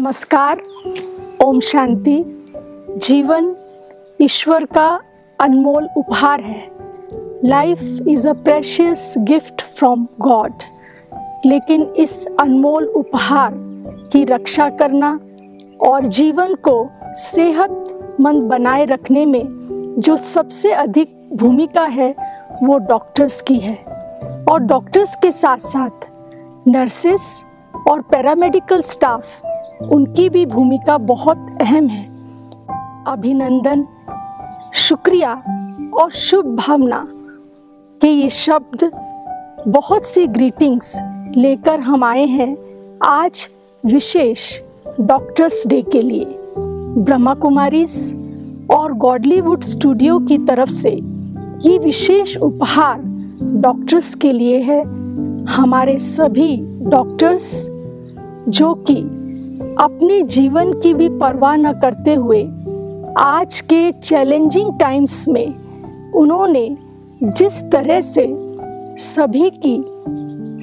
नमस्कार, ओम शांति। जीवन ईश्वर का अनमोल उपहार है। Life is a precious gift from God. लेकिन इस अनमोल उपहार की रक्षा करना और जीवन को सेहतमंद बनाए रखने में जो सबसे अधिक भूमिका है वो डॉक्टर्स की है। और डॉक्टर्स के साथ साथ नर्सेस और पैरामेडिकल स्टाफ, उनकी भी भूमिका बहुत अहम है। अभिनंदन, शुक्रिया और शुभ भावना के ये शब्द, बहुत सी ग्रीटिंग्स लेकर हम आए हैं आज विशेष डॉक्टर्स डे के लिए। ब्रह्मा कुमारीज और गॉडलीवुड स्टूडियो की तरफ से ये विशेष उपहार डॉक्टर्स के लिए है। हमारे सभी डॉक्टर्स जो कि अपने जीवन की भी परवाह न करते हुए आज के चैलेंजिंग टाइम्स में उन्होंने जिस तरह से सभी की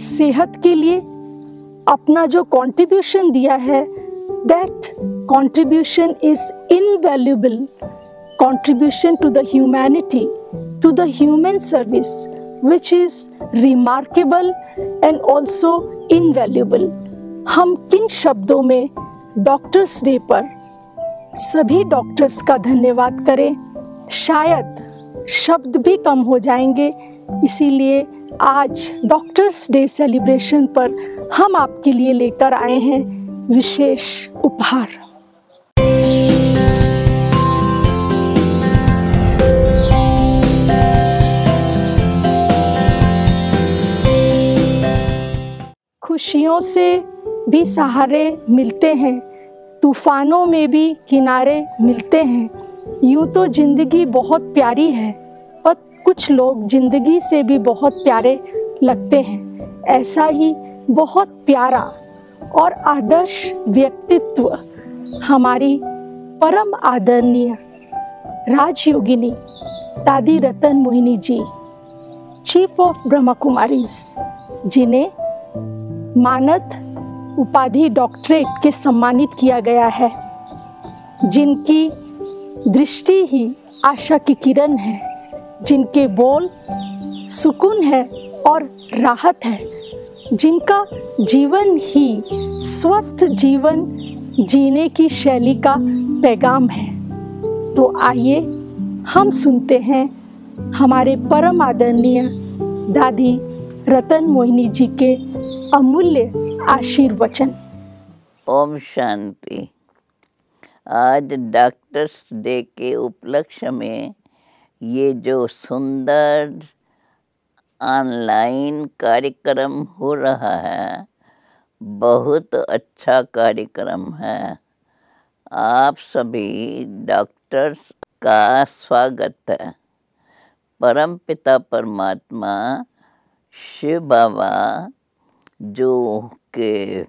सेहत के लिए अपना जो कंट्रीब्यूशन दिया है, that contribution is invaluable contribution to the humanity, to the human service, which is remarkable and also invaluable। हम किन शब्दों में डॉक्टर्स डे पर सभी डॉक्टर्स का धन्यवाद करें, शायद शब्द भी कम हो जाएंगे। इसीलिए आज डॉक्टर्स डे सेलिब्रेशन पर हम आपके लिए लेकर आए हैं विशेष उपहार। खुशियों से भी सहारे मिलते हैं, तूफानों में भी किनारे मिलते हैं। यूँ तो ज़िंदगी बहुत प्यारी है, पर कुछ लोग ज़िंदगी से भी बहुत प्यारे लगते हैं। ऐसा ही बहुत प्यारा और आदर्श व्यक्तित्व हमारी परम आदरणीय राजयोगिनी दादी रतन मोहिनी जी, चीफ ऑफ ब्रह्मा कुमारीज, जिन्हें मानद उपाधि डॉक्टरेट के सम्मानित किया गया है, जिनकी दृष्टि ही आशा की किरण है, जिनके बोल सुकून है और राहत है, जिनका जीवन ही स्वस्थ जीवन जीने की शैली का पैगाम है। तो आइए हम सुनते हैं हमारे परम आदरणीय दादी रतन मोहिनी जी के अमूल्य आशीर्वचन। ओम शांति। आज डॉक्टर्स डे के उपलक्ष्य में ये जो सुंदर ऑनलाइन कार्यक्रम हो रहा है, बहुत अच्छा कार्यक्रम है। आप सभी डॉक्टर्स का स्वागत है। परमपिता परमात्मा शिव बाबा, जो के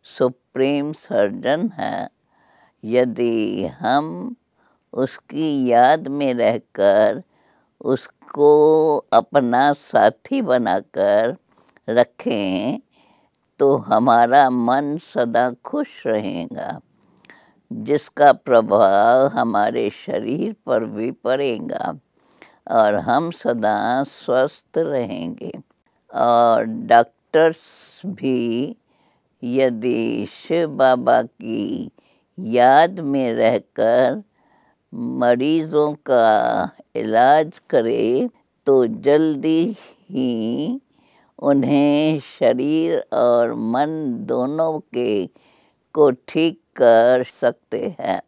सुप्रीम सर्जन है, यदि हम उसकी याद में रहकर उसको अपना साथी बनाकर रखें तो हमारा मन सदा खुश रहेगा, जिसका प्रभाव हमारे शरीर पर भी पड़ेगा और हम सदा स्वस्थ रहेंगे। और डॉक्टर्स भी यदि शिव बाबा की याद में रहकर मरीज़ों का इलाज करे तो जल्दी ही उन्हें शरीर और मन दोनों के को ठीक कर सकते हैं।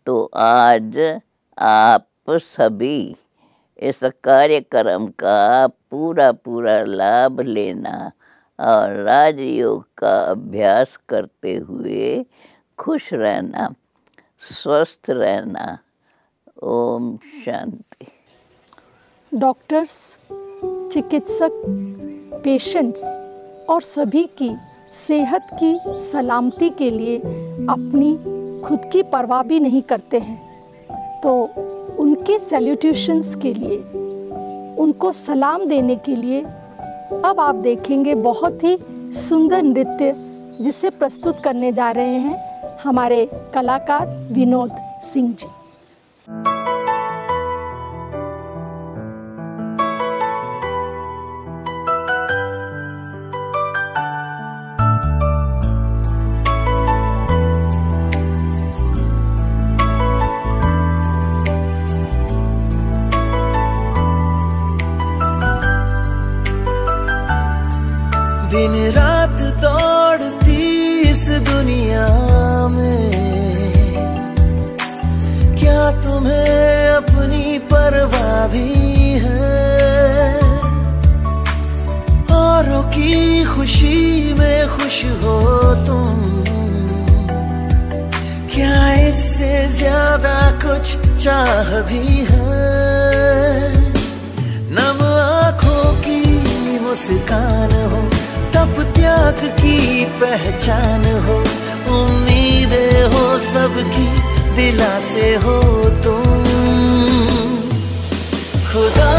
तो आज आप सभी इस कार्यक्रम का पूरा लाभ लेना और राजयोग का अभ्यास करते हुए खुश रहना, स्वस्थ रहना। ओम शांति। डॉक्टर्स, चिकित्सक, पेशेंट्स और सभी की सेहत की सलामती के लिए अपनी खुद की परवाह भी नहीं करते हैं। तो उनके सैल्यूटेशंस के लिए, उनको सलाम देने के लिए अब आप देखेंगे बहुत ही सुंदर नृत्य जिसे प्रस्तुत करने जा रहे हैं हमारे कलाकार विनोद सिंह जी। दिन रात दौड़ती इस दुनिया में, क्या तुम्हें अपनी परवाह भी है? औरों की खुशी में खुश हो तुम, क्या इससे ज्यादा कुछ चाह भी है? नम आँखों की मुस्कान हो, तब त्याग की पहचान हो, उम्मीदें हो सबकी दिलासे हो तुम। खुदा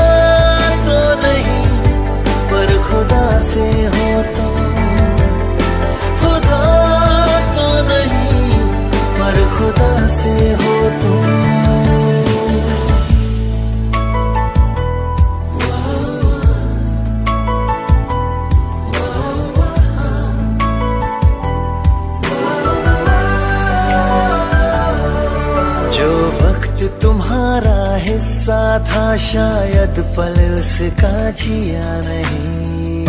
तो नहीं पर खुदा से हो तुम, खुदा तो नहीं पर खुदा से हो तुम। तुम्हारा हिस्सा था शायद पल उसका जिया नहीं,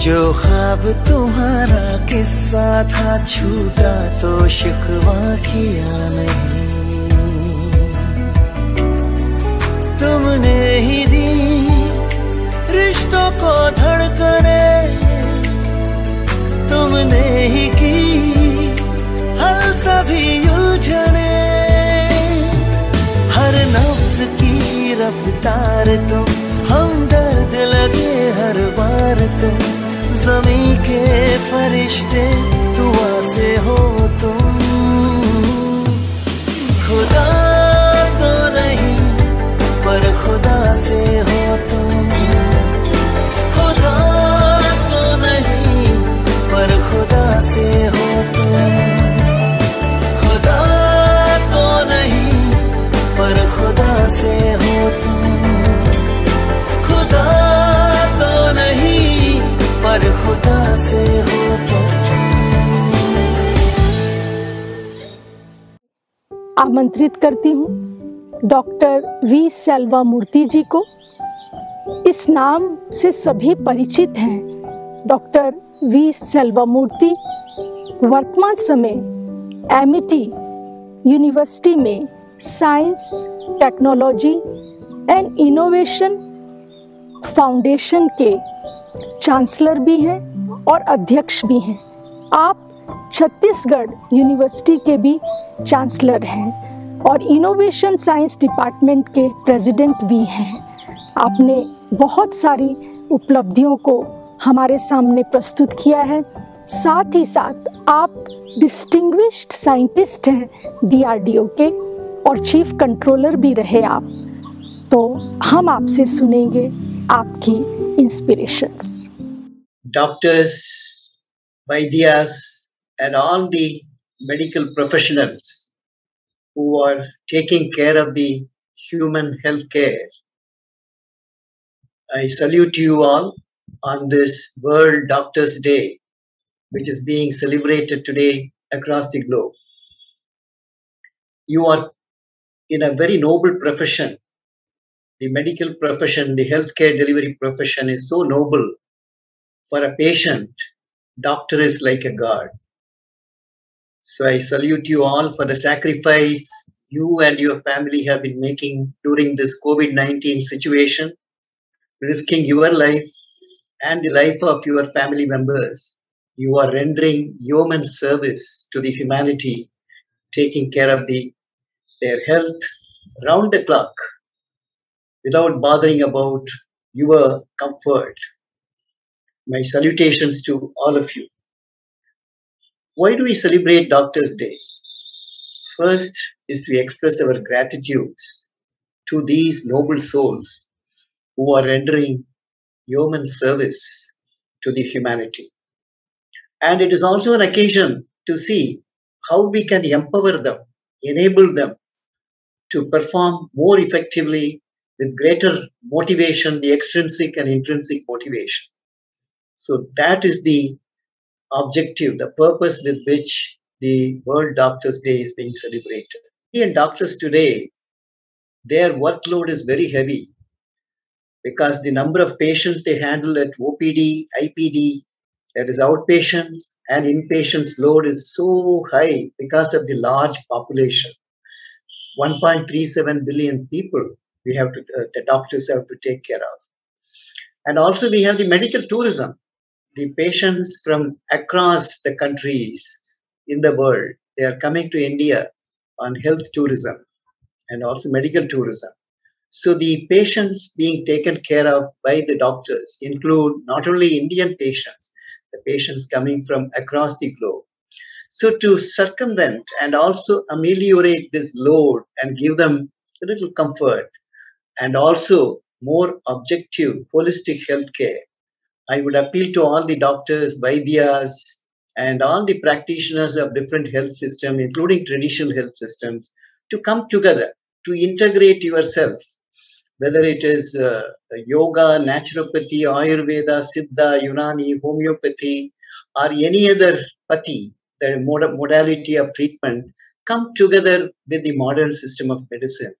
जो ख्वाब तुम्हारा किस्सा था छूटा तो शिकवा किया नहीं। तुमने ही दी रिश्तों को धड़कने, तुमने ही की हल सभी उलझने, हर नफ्स की रफ्तार तुम, हमदर्द लगे हर बार तुम, ज़मीं के फरिश्ते दुआ से हो तुम। खुदा तो नहीं पर खुदा से हो तुम, खुदा तो नहीं पर खुदा से हो तुम, खुदा तो नहीं पर खुदा से हो तुम, खुदा तो नहीं पर खुदा से हो तुम। आमंत्रित करती हूँ डॉक्टर वी सेल्वा मूर्ति जी को। इस नाम से सभी परिचित हैं। डॉक्टर वी सेल्वा मूर्ति वर्तमान समय एमिटी यूनिवर्सिटी में science, technology and innovation foundation के चांसलर भी हैं और अध्यक्ष भी हैं। आप छत्तीसगढ़ यूनिवर्सिटी के भी चांसलर हैं और इनोवेशन साइंस डिपार्टमेंट के प्रेसिडेंट भी हैं। आपने बहुत सारी उपलब्धियों को हमारे सामने प्रस्तुत किया है। साथ ही साथ आप डिस्टिंग्विश्ड साइंटिस्ट हैं DRDO के और चीफ कंट्रोलर भी रहे आप। तो हम आपसे सुनेंगे आपकी inspirations. Doctors, Vaidyas and all the medical professionals who are taking care of the human health care, I salute you all on this World Doctors Day, which is being celebrated today across the globe. You are in a very noble profession. The medical profession, the healthcare delivery profession is so noble. For a patient, doctor is like a god. So I salute you all for the sacrifice you and your family have been making during this COVID-19 situation, risking your life and the life of your family members. You are rendering yeoman service to the humanity, taking care of their health round the clock without bothering about your comfort. My salutations to all of you. Why do we celebrate Doctors' Day? First is to express our gratitude to these noble souls who are rendering yeoman service to the humanity. And it is also an occasion to see how we can empower them, enable them to perform more effectively with greater motivation, the extrinsic and intrinsic motivation. So that is the objective, the purpose with which the World Doctors' Day is being celebrated. Indian doctors today, their workload is very heavy because the number of patients they handle at OPD, IPD, that is outpatients and inpatients load is so high because of the large population. 1.37 billion people we have to, the doctors have to take care of. And also we have the medical tourism. The patients from across the countries in the world, they are coming to India on health tourism and also medical tourism. So the patients being taken care of by the doctors include not only Indian patients, the patients coming from across the globe. So to circumvent and also ameliorate this load and give them a little comfort and also more objective, holistic healthcare, I would appeal to all the doctors, Vaidyas, and all the practitioners of different health systems, including traditional health systems, to come together, to integrate yourself, whether it is yoga, naturopathy, Ayurveda, Siddha, Unani, homeopathy, or any other pati, the modality of treatment, come together with the modern system of medicine.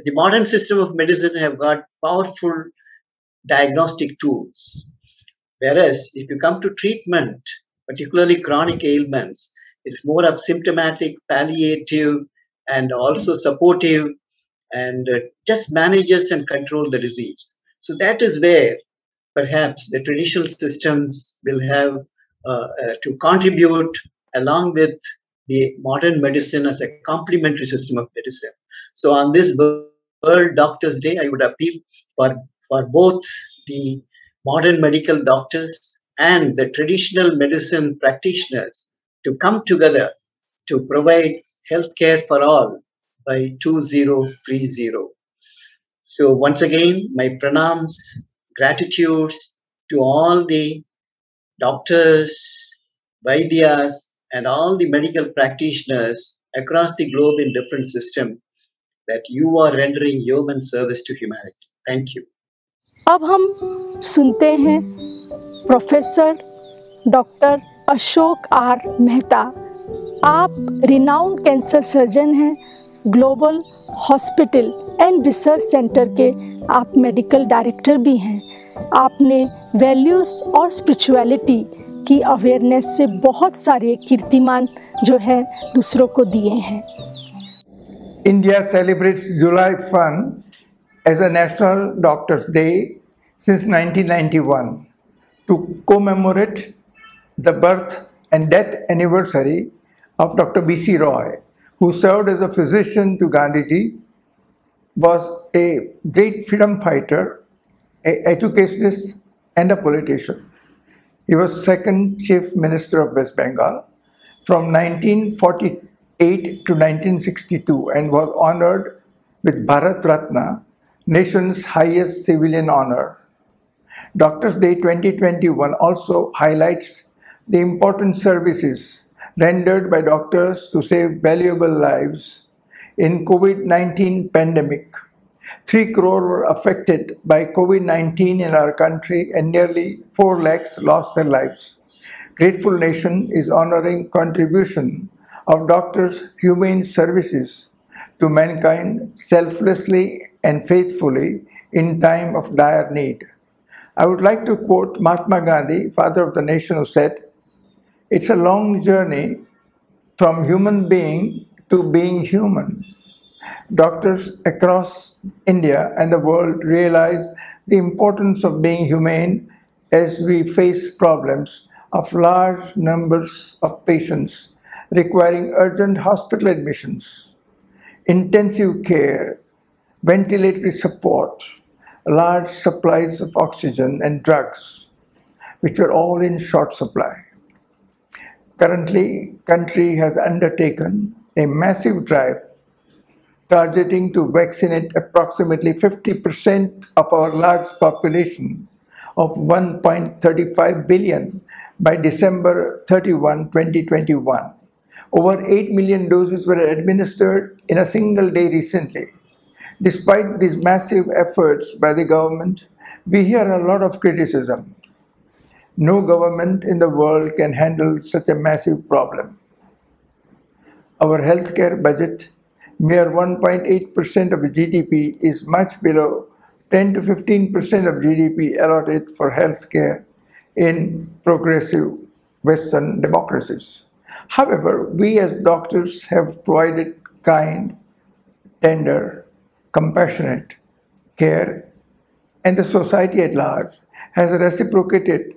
The modern system of medicine have got powerful diagnostic tools. Whereas if you come to treatment, particularly chronic ailments, it's more of symptomatic, palliative, and also supportive, and just manages and control the disease. So that is where perhaps the traditional systems will have to contribute along with the modern medicine as a complementary system of medicine. So on this World Doctors' Day, I would appeal for both the modern medical doctors and the traditional medicine practitioners to come together to provide healthcare for all by 2030. So once again, my pranams, gratitudes to all the doctors, Vaidyas, and all the medical practitioners across the globe in different systems that you are rendering human service to humanity. Thank you. अब हम सुनते हैं professor doctor Ashok R Mehta. आप renowned cancer surgeon हैं, global hospital and research centre के आप medical director भी हैं। आपने वैल्यूज़ और स्पिरिचुअलिटी की अवेयरनेस से बहुत सारे कीर्तिमान जो है दूसरों को दिए हैं। India celebrates July 1 as a National Doctors' Day since 1991 to commemorate the birth and death anniversary of Dr. B.C. Roy, who served as a physician to Gandhiji, was a great freedom fighter, an educationist, and a politician. He was second Chief Minister of West Bengal from 1948 to 1962 and was honored with Bharat Ratna, nation's highest civilian honor. Doctors' Day 2021 also highlights the important services rendered by doctors to save valuable lives in COVID-19 pandemic. 3 crore were affected by COVID-19 in our country and nearly 4 lakhs lost their lives. Grateful Nation is honoring contribution of doctors' humane services to mankind selflessly and faithfully in time of dire need. I would like to quote Mahatma Gandhi, father of the nation, who said, "It's a long journey from human being to being human." Doctors across India and the world realize the importance of being humane as we face problems of large numbers of patients requiring urgent hospital admissions, intensive care, ventilatory support, large supplies of oxygen and drugs, which are all in short supply. Currently, country has undertaken a massive drive targeting to vaccinate approximately 50% of our large population of 1.35 billion by December 31, 2021. Over 8 million doses were administered in a single day recently. Despite these massive efforts by the government, we hear a lot of criticism. No government in the world can handle such a massive problem. Our healthcare budget, mere 1.8% of GDP, is much below 10 to 15% of GDP allotted for healthcare in progressive Western democracies. However, we as doctors have provided kind, tender, compassionate care, and the society at large has reciprocated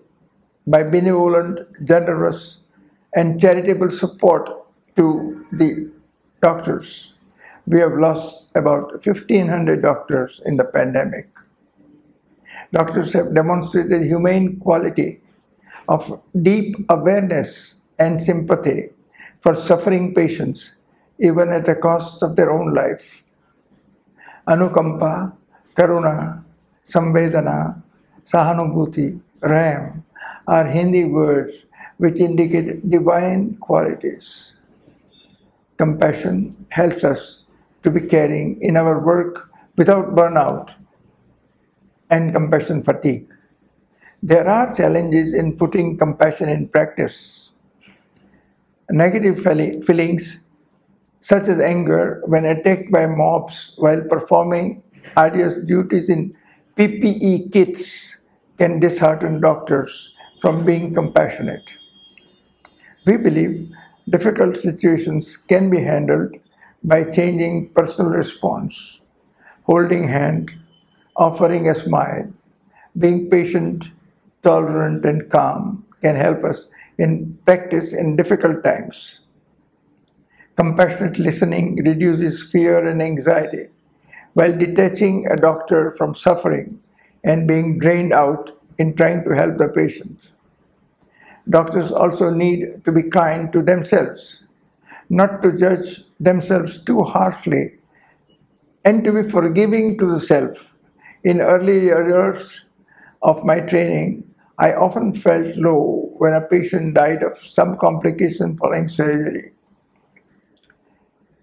by benevolent, generous, and charitable support to the doctors. We have lost about 1,500 doctors in the pandemic. Doctors have demonstrated humane quality of deep awareness and sympathy for suffering patients, even at the cost of their own life. Anukampa, Karuna, Samvedana, Sahanubhuti, Ram are Hindi words which indicate divine qualities. Compassion helps us to be caring in our work without burnout and compassion fatigue. There are challenges in putting compassion in practice. Negative feelings such as anger when attacked by mobs while performing arduous duties in PPE kits can dishearten doctors from being compassionate. We believe difficult situations can be handled by changing personal response, holding hand, offering a smile, being patient, tolerant, and calm can help us in practice in difficult times. Compassionate listening reduces fear and anxiety, while detaching a doctor from suffering and being drained out in trying to help the patient. Doctors also need to be kind to themselves, not to judge themselves too harshly, and to be forgiving to the self. In early years of my training, I often felt low when a patient died of some complication following surgery.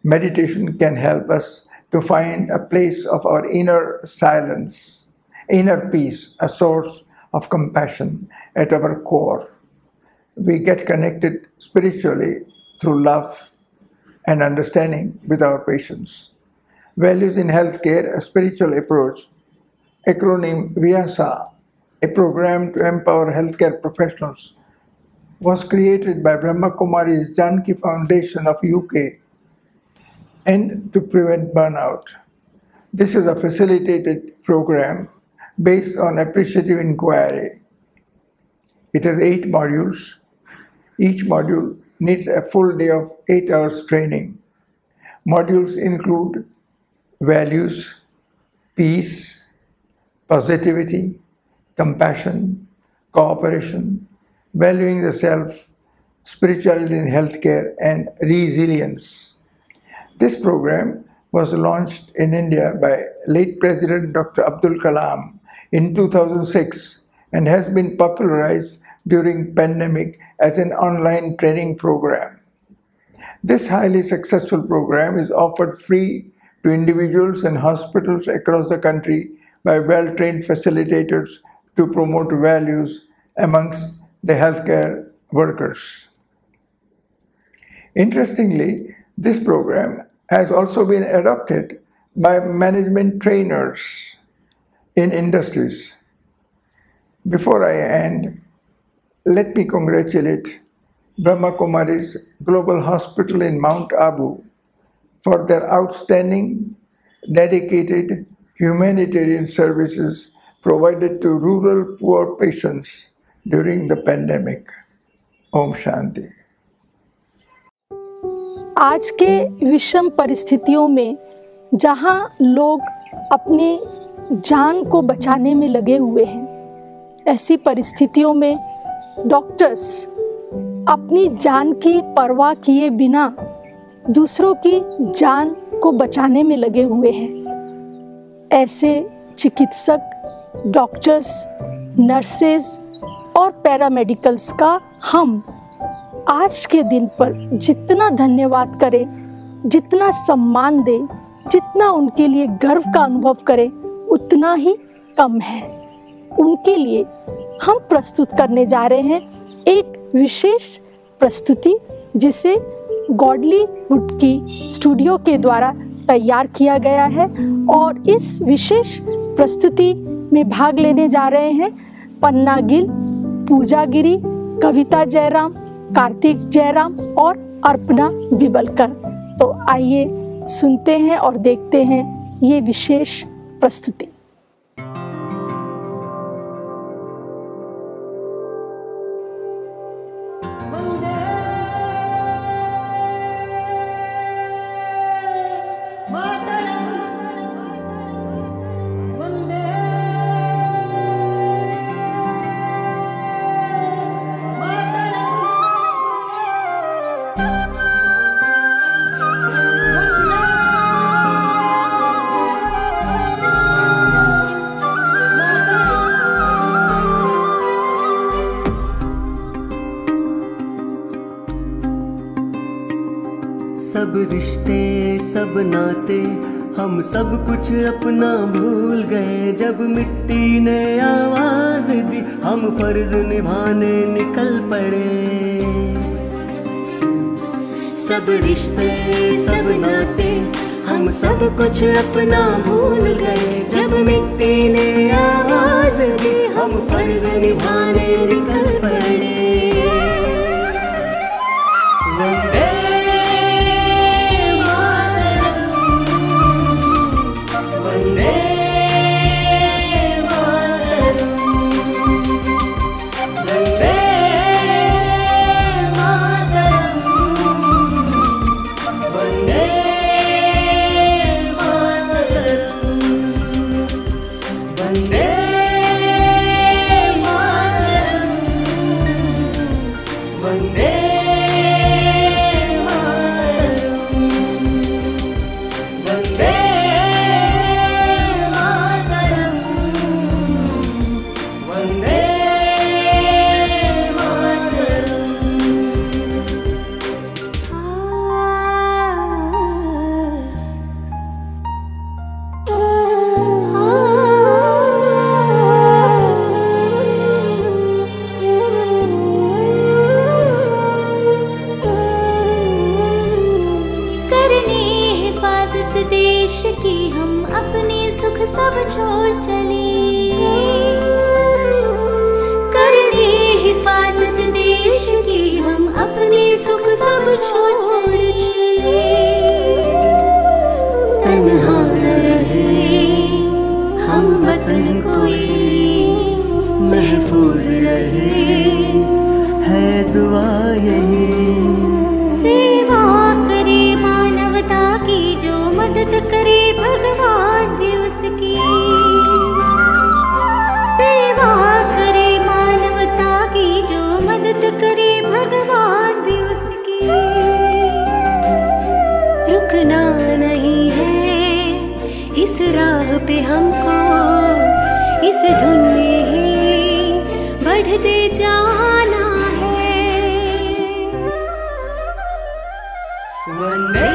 Meditation can help us to find a place of our inner silence, inner peace, a source of compassion at our core. We get connected spiritually through love and understanding with our patients. Values in Healthcare, a spiritual approach, acronym Vyasa, a program to empower healthcare professionals, was created by Brahma Kumari's Janki Foundation of UK and to prevent burnout. This is a facilitated program based on appreciative inquiry. It has 8 modules. Each module needs a full day of 8 hours training. Modules include values, peace, positivity, compassion, cooperation, valuing the self, spirituality in healthcare, and resilience. This program was launched in India by late President Dr. Abdul Kalam in 2006 and has been popularized during pandemic as an online training program. This highly successful program is offered free to individuals and hospitals across the country by well-trained facilitators to promote values amongst the healthcare workers. Interestingly, this program has also been adopted by management trainers in industries. Before I end, let me congratulate Brahma Kumari's Global Hospital in Mount Abu for their outstanding, dedicated humanitarian services provided to rural poor patients during the pandemic. Om Shanti. आज के विषम परिस्थितियों में जहां लोग अपनी जान को बचाने में लगे हुए हैं, ऐसी परिस्थितियों में डॉक्टर्स अपनी जान की परवाह किए बिना दूसरों की जान को बचाने में लगे हुए हैं। ऐसे चिकित्सक, डॉक्टर्स नर्सेज और पैरामेडिकल्स का हम आज के दिन पर जितना धन्यवाद करें, जितना सम्मान दें, जितना उनके लिए गर्व का अनुभव करें, उतना ही कम है। उनके लिए हम प्रस्तुत करने जा रहे हैं एक विशेष प्रस्तुति, जिसे गॉडलीवुड की स्टूडियो के द्वारा तैयार किया गया है। और इस विशेष प्रस्तुति में भाग लेने जा रहे हैं पन्ना गिल, पूजा गिरी, कविता जयराम, कार्तिक जयराम और अर्पणा बिबलकर। तो आइए सुनते हैं और देखते हैं ये विशेष प्रस्तुति। सब रिश्ते सब नाते हम सब कुछ अपना भूल गए। जब मिट्टी ने आवाज दी हम फर्ज निभाने निकल पड़े। सब रिश्ते सब नाते हम सब कुछ अपना भूल गए। जब मिट्टी ने आवाज दी हम फर्ज निभाने निकल पड़े। सब छोड़ चले, कर दे हिफाजत देश की हम अपने सुख सब छोड़ चले। तन्हा न रहे हम वतन कोई, महफूज रहे है दुआ यही। सेवा करे मानवता की जो मदद करे भगवान भी उसकी। सेवा करे मानवता की जो मदद करे भगवान भी उसकी। रुकना नहीं है इस राह पे हमको, इस धुन में ही बढ़ते जाना है। वंदे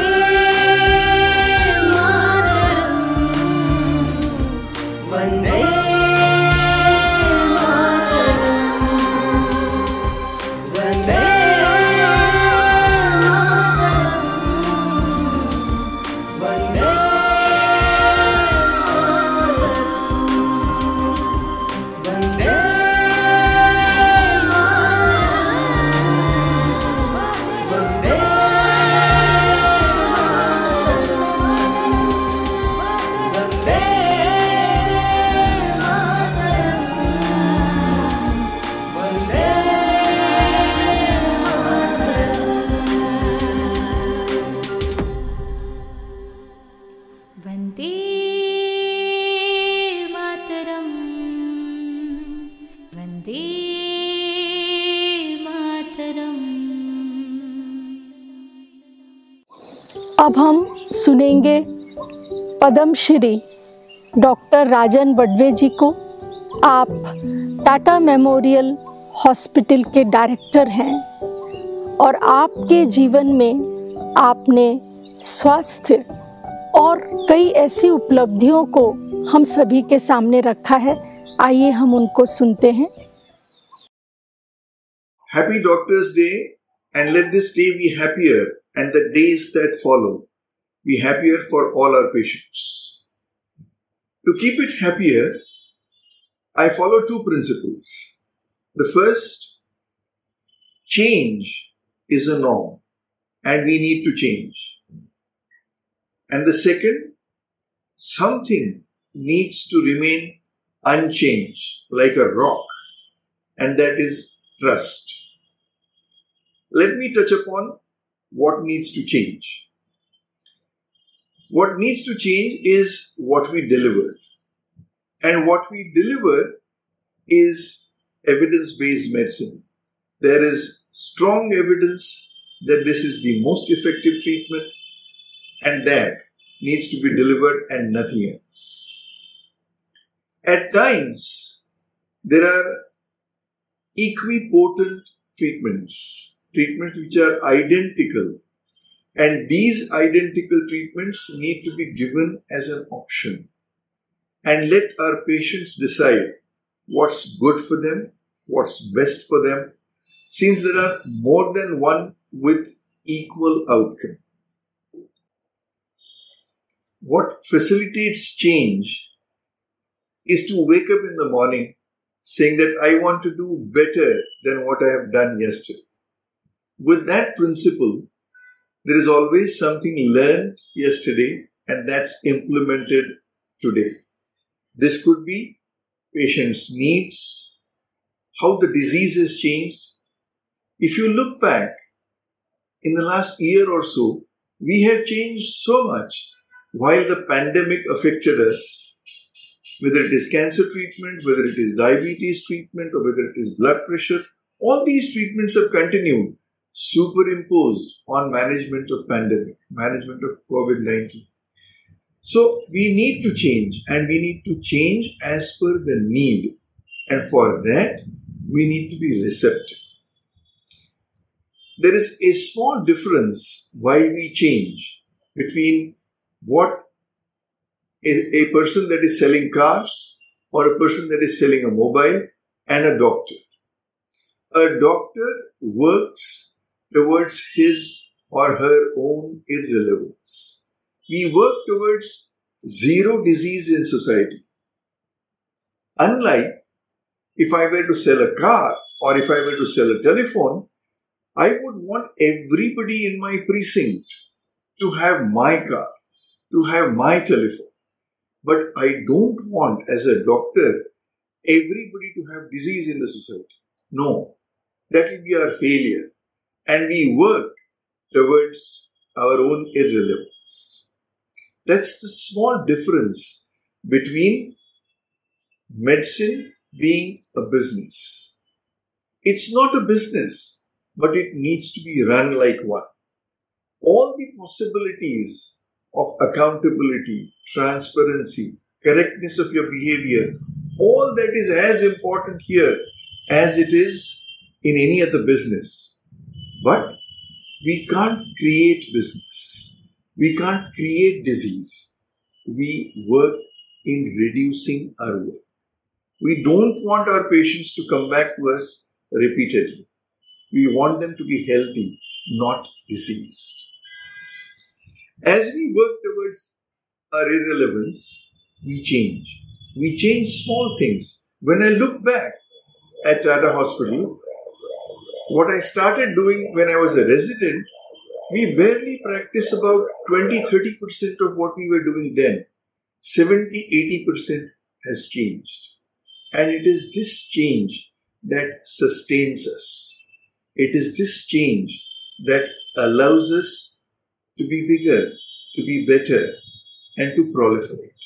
अब हम सुनेंगे पद्मश्री डॉक्टर राजन वडवे जी को, आप टाटा मेमोरियल हॉस्पिटल के डायरेक्टर हैं और आपके जीवन में आपने स्वास्थ्य और कई ऐसी उपलब्धियों को हम सभी के सामने रखा है। आइए हम उनको सुनते हैं। Happy Doctors Day, and let this day be happier and the days that follow be happier for all our patients. To keep it happier, I follow two principles. The first, change is a norm and we need to change. And the second, something needs to remain unchanged like a rock, and that is trust. Let me touch upon what needs to change. What needs to change is what we deliver. And what we deliver is evidence-based medicine. There is strong evidence that this is the most effective treatment, and that needs to be delivered and nothing else. At times, there are equipotent treatments which are identical, and these identical treatments need to be given as an option, and let our patients decide what's good for them, what's best for them, since there are more than one with equal outcome. What facilitates change is to wake up in the morning saying that I want to do better than what I have done yesterday. With that principle, there is always something learned yesterday and that's implemented today. This could be patient's needs, how the disease has changed. If you look back in the last year or so, we have changed so much while the pandemic affected us, whether it is cancer treatment, whether it is diabetes treatment, or whether it is blood pressure. All these treatments have continued, superimposed on management of pandemic, management of COVID-19. So we need to change, and we need to change as per the need. And for that, we need to be receptive. There is a small difference while we change between what a person that is selling cars or a person that is selling a mobile and a doctor. A doctor works towards his or her own irrelevance. We work towards zero disease in society. Unlike if I were to sell a car or if I were to sell a telephone, I would want everybody in my precinct to have my car, to have my telephone. But I don't want, as a doctor, everybody to have disease in the society. No, that will be our failure. And we work towards our own irrelevance. That's the small difference between medicine being a business. It's not a business, but it needs to be run like one. All the possibilities of accountability, transparency, correctness of your behavior, all that is as important here as it is in any other business. But we can't create business. We can't create disease. We work in reducing our work. We don't want our patients to come back to us repeatedly. We want them to be healthy, not diseased. As we work towards our irrelevance, we change. We change small things. When I look back at Tata Hospital, what I started doing when I was a resident, we barely practiced about 20-30% of what we were doing then. 70-80% has changed. And it is this change that sustains us. It is this change that allows us to be bigger, to be better, and to proliferate.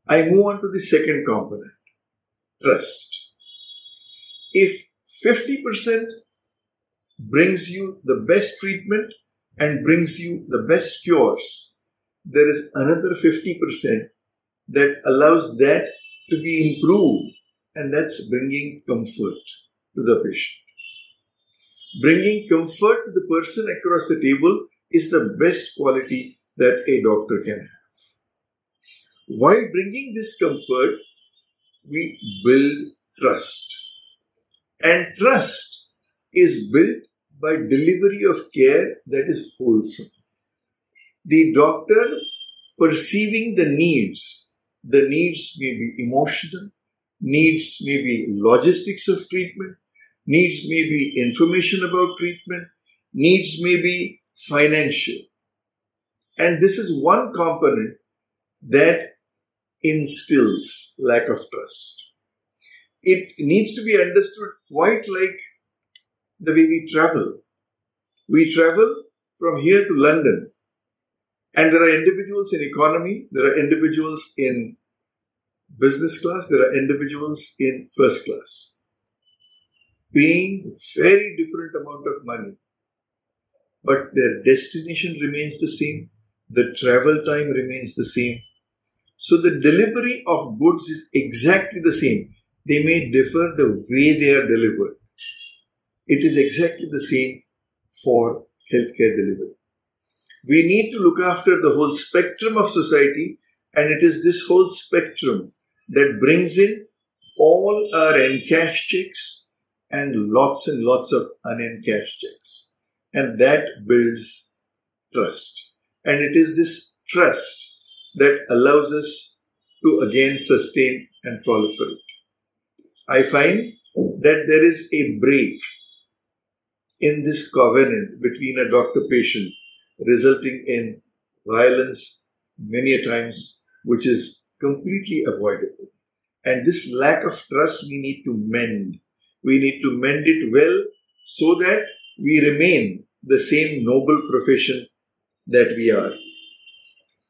I move on to the second component, trust. If 50% brings you the best treatment and brings you the best cures, there is another 50% that allows that to be improved, and that's bringing comfort to the patient. Bringing comfort to the person across the table is the best quality that a doctor can have. While bringing this comfort, we build trust. And trust is built by delivery of care that is wholesome. The doctor perceiving the needs may be emotional, needs may be logistics of treatment, needs may be information about treatment, needs may be financial. And this is one component that instills lack of trust. It needs to be understood quite like the way we travel. We travel from here to London, and there are individuals in economy, there are individuals in business class, there are individuals in first class, paying very different amount of money, but their destination remains the same, the travel time remains the same. So the delivery of goods is exactly the same. They may differ the way they are delivered. It is exactly the same for healthcare delivery. We need to look after the whole spectrum of society, and it is this whole spectrum that brings in all our encashed checks and lots of unencashed checks. And that builds trust. And it is this trust that allows us to again sustain and proliferate. I find that there is a break in this covenant between a doctor-patient, resulting in violence many a times, which is completely avoidable. And this lack of trust we need to mend. We need to mend it well so that we remain the same noble profession that we are.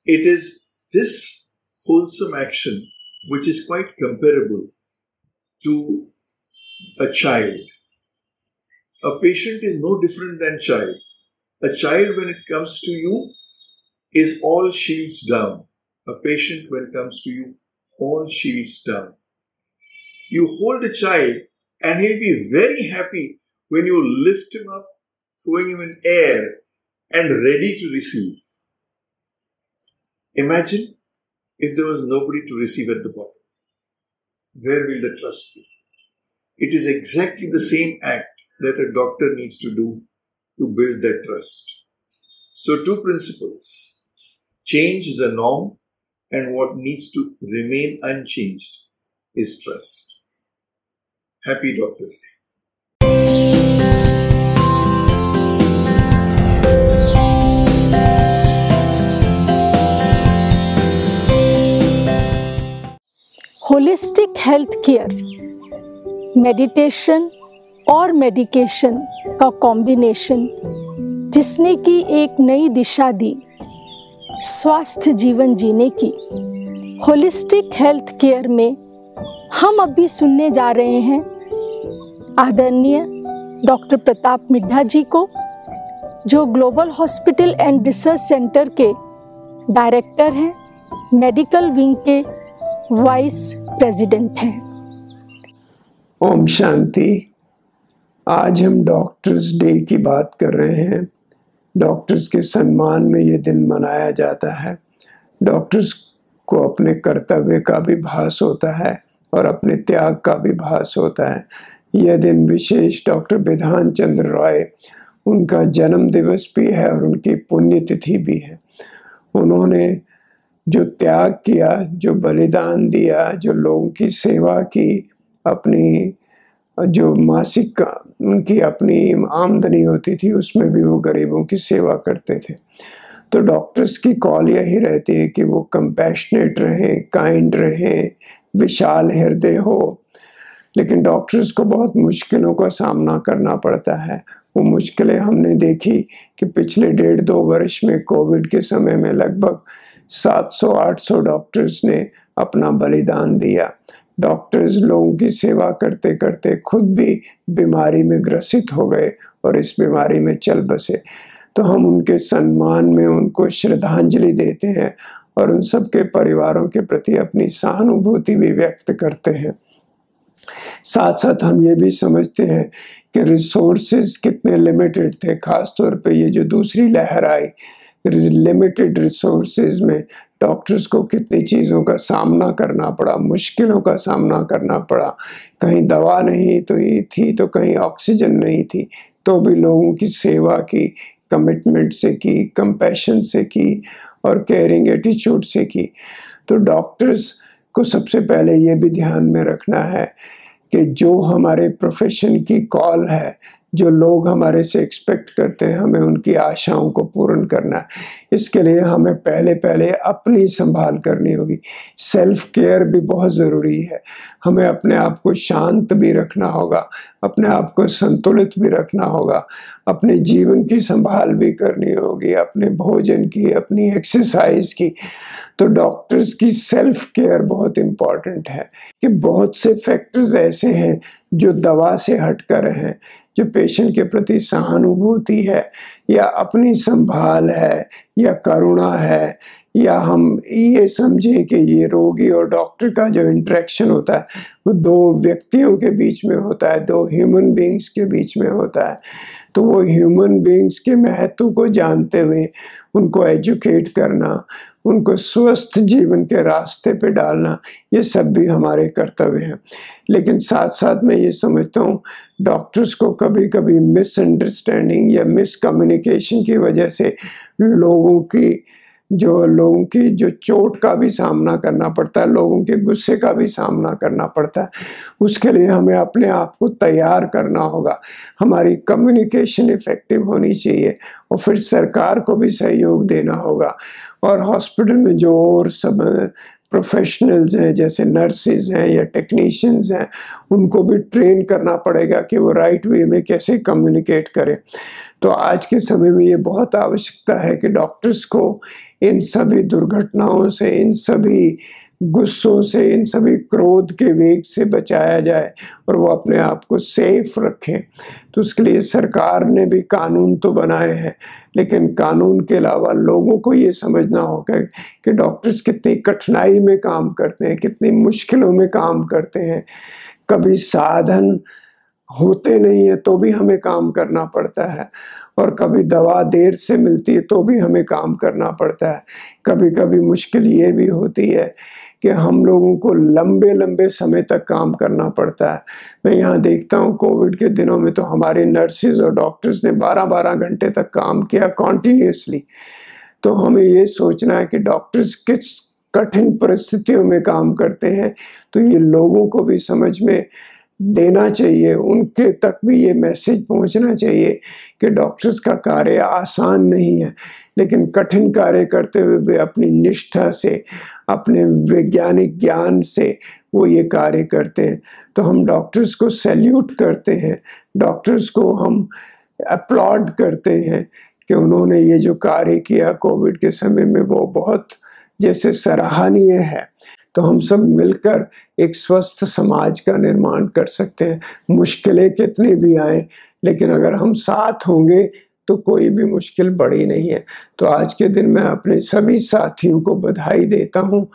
It is this wholesome action which is quite comparable to a child. A patient is no different than child. A child, when it comes to you, is all shields down. A patient, when it comes to you, all shields down. You hold a child and he'll be very happy when you lift him up, throwing him in air and ready to receive. Imagine if there was nobody to receive at the bottom. Where will the trust be? It is exactly the same act that a doctor needs to do to build that trust. So 2 principles. Change is a norm, and what needs to remain unchanged is trust. Happy Doctor's Day. Holistic health care meditation और medication का combination जिसने की एक नई दिशा दी स्वास्थ्य जीवन जीने की। होलिस्टिक हेल्थ केयर में हम अभी सुनने जा रहे हैं आदरणीय डॉक्टर प्रताप मिड्ढा जी को, जो global hospital and research centre के डायरेक्टर हैं, मेडिकल विंग के वाइस प्रेसिडेंट हैं। ओम शांति। आज हम डॉक्टर्स डे की बात कर रहे हैं। डॉक्टर्स के सम्मान में ये दिन मनाया जाता है। डॉक्टर्स को अपने कर्तव्य का भी भास होता है और अपने त्याग का भी भास होता है। यह दिन विशेष डॉक्टर बिधान चंद्र रॉय, उनका जन्म दिवस भी है और उनकी पुण्यतिथि भी है। उन्होंने जो त्याग किया, जो बलिदान दिया, जो लोगों की सेवा की, अपनी जो मासिक उनकी अपनी आमदनी होती थी उसमें भी वो गरीबों की सेवा करते थे। तो डॉक्टर्स की कॉल यही रहती है कि वो कंपैशनेट रहें, काइंड रहें, विशाल हृदय हो। लेकिन डॉक्टर्स को बहुत मुश्किलों का सामना करना पड़ता है। वो मुश्किलें हमने देखी कि पिछले 1.5-2 वर्ष में कोविड के समय में लगभग 700-800 डॉक्टर्स ने अपना बलिदान दिया। डॉक्टर्स लोगों की सेवा करते करते खुद भी बीमारी में ग्रसित हो गए और इस बीमारी में चल बसे। तो हम उनके सम्मान में उनको श्रद्धांजलि देते हैं और उन सब के परिवारों के प्रति अपनी सहानुभूति भी व्यक्त करते हैं। साथ साथ हम ये भी समझते हैं कि रिसोर्सेज कितने लिमिटेड थे, खासतौर पे ये जो दूसरी लहर आई, लिमिटेड रिसोर्सेज में डॉक्टर्स को कितनी चीज़ों का सामना करना पड़ा, मुश्किलों का सामना करना पड़ा। कहीं दवा नहीं तो ये थी, तो कहीं ऑक्सीजन नहीं थी, तो भी लोगों की सेवा की, कमिटमेंट से की, कंपैशन से की और केयरिंग एटीट्यूड से की। तो डॉक्टर्स को सबसे पहले ये भी ध्यान में रखना है कि जो हमारे प्रोफेशन की कॉल है, जो लोग हमारे से एक्सपेक्ट करते हैं, हमें उनकी आशाओं को पूर्ण करना है। इसके लिए हमें पहले अपनी संभाल करनी होगी। सेल्फ केयर भी बहुत ज़रूरी है। हमें अपने आप को शांत भी रखना होगा, अपने आप को संतुलित भी रखना होगा, अपने जीवन की संभाल भी करनी होगी, अपने भोजन की, अपनी एक्सरसाइज की। तो डॉक्टर्स की सेल्फ केयर बहुत इम्पॉर्टेंट है कि बहुत से फैक्टर्स ऐसे हैं जो दवा से हटकर हैं, जो पेशेंट के प्रति सहानुभूति है या अपनी संभाल है या करुणा है, या हम ये समझें कि ये रोगी और डॉक्टर का जो इंटरेक्शन होता है वो दो व्यक्तियों के बीच में होता है, दो ह्यूमन बीइंग्स के बीच में होता है। तो वो ह्यूमन बीइंग्स के महत्व को जानते हुए उनको एजुकेट करना, उनको स्वस्थ जीवन के रास्ते पे डालना, ये सब भी हमारे कर्तव्य हैं। लेकिन साथ साथ मैं ये समझता हूँ डॉक्टर्स को कभी कभी मिसअंडरस्टैंडिंग या मिसकम्युनिकेशन की वजह से लोगों की जो चोट का भी सामना करना पड़ता है, लोगों के गुस्से का भी सामना करना पड़ता है। उसके लिए हमें अपने आप को तैयार करना होगा, हमारी कम्युनिकेशन इफेक्टिव होनी चाहिए और फिर सरकार को भी सहयोग देना होगा। और हॉस्पिटल में जो और सब प्रोफेशनल्स हैं, जैसे नर्सेज हैं या टेक्नीशियंस हैं, उनको भी ट्रेन करना पड़ेगा कि वो राइट वे में कैसे कम्युनिकेट करें। तो आज के समय में ये बहुत आवश्यकता है कि डॉक्टर्स को इन सभी दुर्घटनाओं से, इन सभी गुस्सों से, इन सभी क्रोध के वेग से बचाया जाए और वो अपने आप को सेफ रखें। तो उसके लिए सरकार ने भी कानून तो बनाए हैं, लेकिन कानून के अलावा लोगों को ये समझना होगा कि डॉक्टर्स कितनी कठिनाई में काम करते हैं, कितनी मुश्किलों में काम करते हैं। कभी साधन होते नहीं है तो भी हमें काम करना पड़ता है, और कभी दवा देर से मिलती है तो भी हमें काम करना पड़ता है। कभी कभी मुश्किल ये भी होती है कि हम लोगों को लंबे लंबे समय तक काम करना पड़ता है। मैं यहाँ देखता हूँ कोविड के दिनों में तो हमारे नर्सेज और डॉक्टर्स ने 12-12 घंटे तक काम किया कॉन्टिन्यूसली। तो हमें ये सोचना है कि डॉक्टर्स किस कठिन परिस्थितियों में काम करते हैं, तो ये लोगों को भी समझ में देना चाहिए, उनके तक भी ये मैसेज पहुंचना चाहिए कि डॉक्टर्स का कार्य आसान नहीं है, लेकिन कठिन कार्य करते हुए भी अपनी निष्ठा से, अपने वैज्ञानिक ज्ञान से वो ये कार्य करते हैं। तो हम डॉक्टर्स को सैल्यूट करते हैं, डॉक्टर्स को हम अपलॉड करते हैं कि उन्होंने ये जो कार्य किया कोविड के समय में वो बहुत जैसे सराहनीय है। तो हम सब मिलकर एक स्वस्थ समाज का निर्माण कर सकते हैं। मुश्किलें कितनी भी आए, लेकिन अगर हम साथ होंगे तो कोई भी मुश्किल बड़ी नहीं है। तो आज के दिन मैं अपने सभी साथियों को बधाई देता हूँ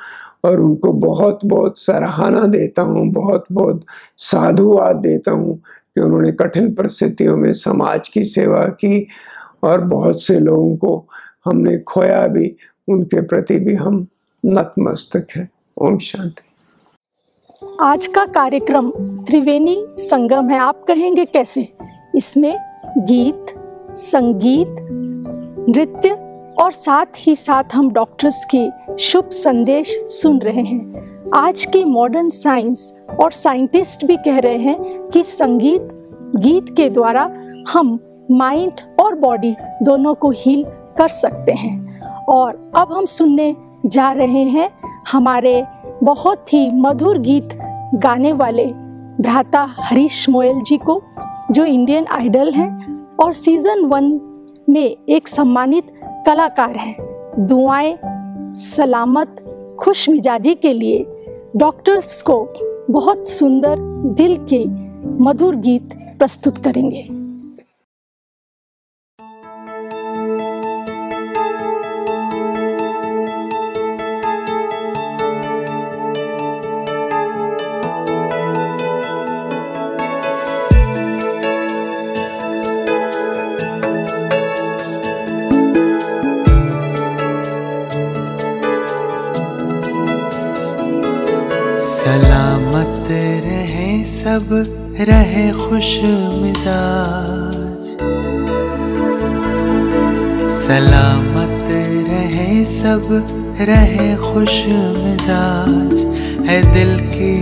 और उनको बहुत बहुत सराहना देता हूँ, बहुत बहुत साधुवाद देता हूँ कि उन्होंने कठिन परिस्थितियों में समाज की सेवा की और बहुत से लोगों को हमने खोया भी, उनके प्रति भी हम नतमस्तक हैं। ओम शांति। आज का कार्यक्रम त्रिवेणी संगम है, आप कहेंगे कैसे? इसमें गीत, संगीत, नृत्य और साथ ही साथ हम डॉक्टर्स के शुभ संदेश सुन रहे हैं। आज की मॉडर्न साइंस और साइंटिस्ट भी कह रहे हैं कि संगीत, गीत के द्वारा हम माइंड और बॉडी दोनों को हील कर सकते हैं। और अब हम सुनने जा रहे हैं हमारे बहुत ही मधुर गीत गाने वाले भ्राता हरीश मोयल जी को, जो इंडियन आइडल हैं और सीज़न 1 में एक सम्मानित कलाकार हैं। दुआएं सलामत खुश मिजाजी के लिए डॉक्टर्स को बहुत सुंदर दिल के मधुर गीत प्रस्तुत करेंगे। सब रहे खुश मिजाज, सलामत रहे सब रहे खुश मिजाज, है दिल की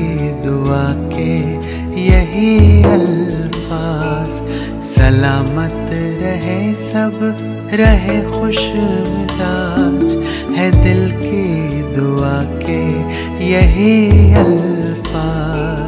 दुआ के यही अल्फाज। सलामत रहे सब रहे खुश मिजाज, है दिल की दुआ के यही अल्फाज।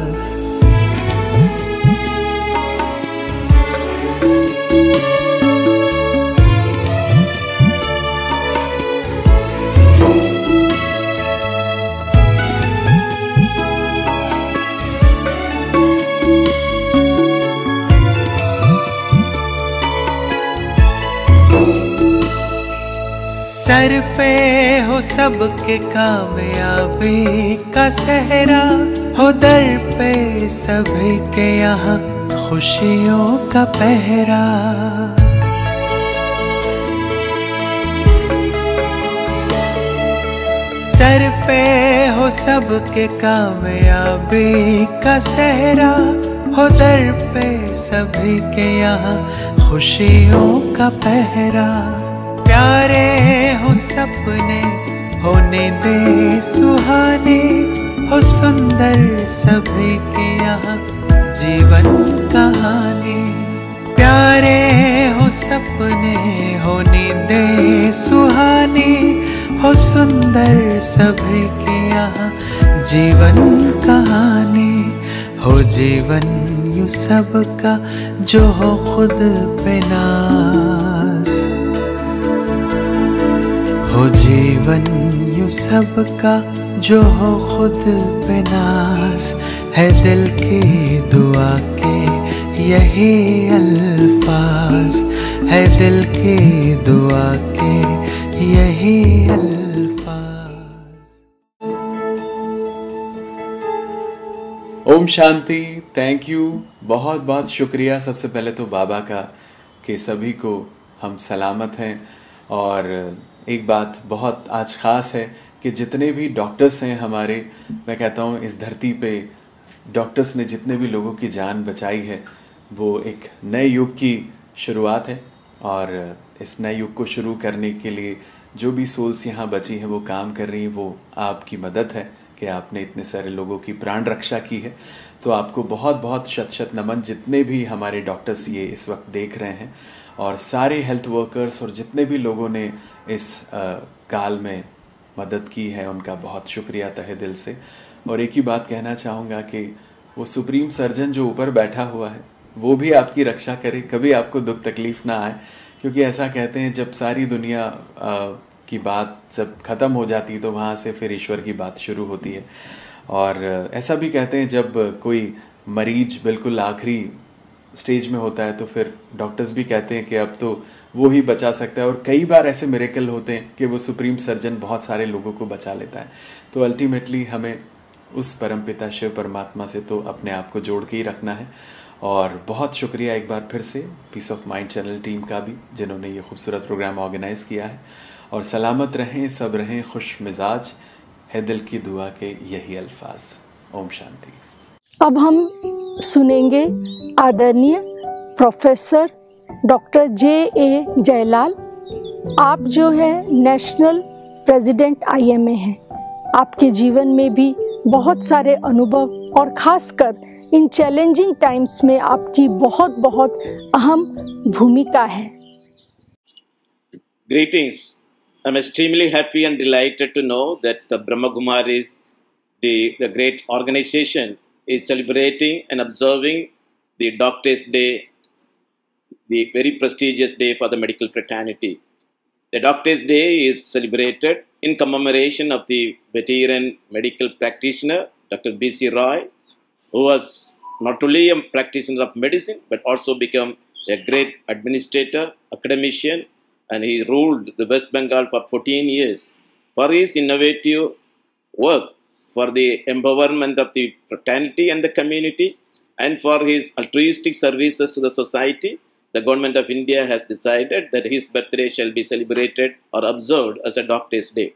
सर पे हो सबके कामयाबी का सहरा, हो दर पे सभी के यहाँ खुशियों का पहरा। सर पे हो सबके कामयाबी का सहरा, हो दर पे सभी के यहाँ खुशियों का पहरा। प्यारे हो सपने होने दे सुहाने, हो सुंदर सभी के यहाँ जीवन कहानी। प्यारे हो सपने होने दे सुहाने, हो सुंदर सभी के यहाँ जीवन कहानी। हो जीवन यूं सबका जो हो खुद पे नाज, हो जीवन यूं सबका जो हो खुद पे नाज, है दिल की दुआ के यही अल्फाज, है दिल की दुआ के यही अल्फाज। ओम शांति। थैंक यू, बहुत बहुत शुक्रिया सबसे पहले तो बाबा का कि सभी को हम सलामत हैं। और एक बात बहुत आज ख़ास है कि जितने भी डॉक्टर्स हैं हमारे, मैं कहता हूँ इस धरती पे डॉक्टर्स ने जितने भी लोगों की जान बचाई है, वो एक नए युग की शुरुआत है। और इस नए युग को शुरू करने के लिए जो भी सोल्स यहाँ बची हैं वो काम कर रही हैं, वो आपकी मदद है कि आपने इतने सारे लोगों की प्राण रक्षा की है। तो आपको बहुत बहुत शत शत नमन, जितने भी हमारे डॉक्टर्स ये इस वक्त देख रहे हैं और सारे हेल्थ वर्कर्स और जितने भी लोगों ने इस काल में मदद की है, उनका बहुत शुक्रिया तहे दिल से। और एक ही बात कहना चाहूँगा कि वो सुप्रीम सर्जन जो ऊपर बैठा हुआ है वो भी आपकी रक्षा करे, कभी आपको दुख तकलीफ ना आए। क्योंकि ऐसा कहते हैं जब सारी दुनिया की बात जब ख़त्म हो जाती है तो वहाँ से फिर ईश्वर की बात शुरू होती है। और ऐसा भी कहते हैं जब कोई मरीज बिल्कुल आखिरी स्टेज में होता है तो फिर डॉक्टर्स भी कहते हैं कि अब तो वो ही बचा सकता है। और कई बार ऐसे मिरेकल होते हैं कि वो सुप्रीम सर्जन बहुत सारे लोगों को बचा लेता है। तो अल्टीमेटली हमें उस परमपिता शिव परमात्मा से तो अपने आप को जोड़ के ही रखना है। और बहुत शुक्रिया एक बार फिर से peace of mind channel team का भी, जिन्होंने ये खूबसूरत प्रोग्राम ऑर्गेनाइज़ किया है। और सलामत रहें, सब रहें खुश मिजाज, है दिल की दुआ के यही अल्फाज। ओम शांति। अब हम सुनेंगे आदरणीय प्रोफेसर डॉक्टर जे.ए. जयलाल। आप जो है नेशनल प्रेसिडेंट IMA हैं। आपके जीवन में भी बहुत सारे अनुभव और खासकर इन चैलेंजिंग टाइम्स में आपकी बहुत बहुत अहम भूमिका है। Greetings. I'm extremely happy and delighted to know that the Brahma Kumaris, the great organization, is celebrating and observing the Doctors' Day, the very prestigious day for the medical fraternity. The Doctors' Day is celebrated in commemoration of the veteran medical practitioner, Dr. B.C. Roy, who was not only a practitioner of medicine, but also become a great administrator, academician, and he ruled the West Bengal for 14 years. For his innovative work, for the empowerment of the fraternity and the community, and for his altruistic services to the society, the government of India has decided that his birthday shall be celebrated or observed as a Doctor's Day.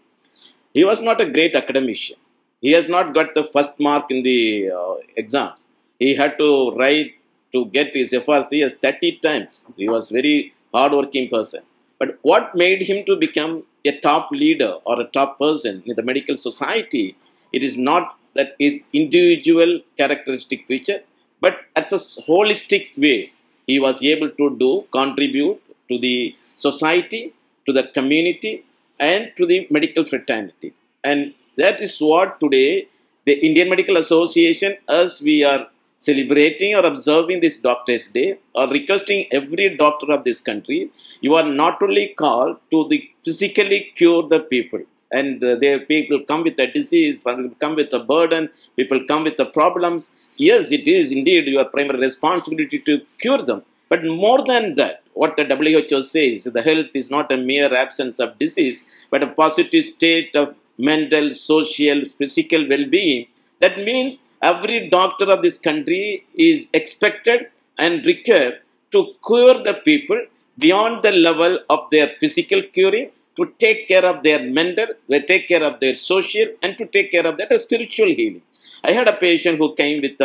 He was not a great academician. He has not got the first mark in the exams. He had to write to get his FRCS 30 times. He was very hard-working person. But what made him to become a top leader or a top person in the medical society, it is not that his individual characteristic feature, but as a holistic way, he was able to contribute to the society, to the community, and to the medical fraternity. And that is what today the Indian Medical Association, as we are celebrating or observing this Doctor's Day, or requesting every doctor of this country, you are not only called to physically cure the people. And people come with a disease, people come with a burden, people come with the problems. Yes, it is indeed your primary responsibility to cure them. But more than that, what the WHO says, the health is not a mere absence of disease, but a positive state of mental, social, physical well-being. That means every doctor of this country is expected and required to cure the people beyond the level of their physical curing, to take care of their mental, to take care of their social, and to take care of their spiritual healing. I had a patient who came with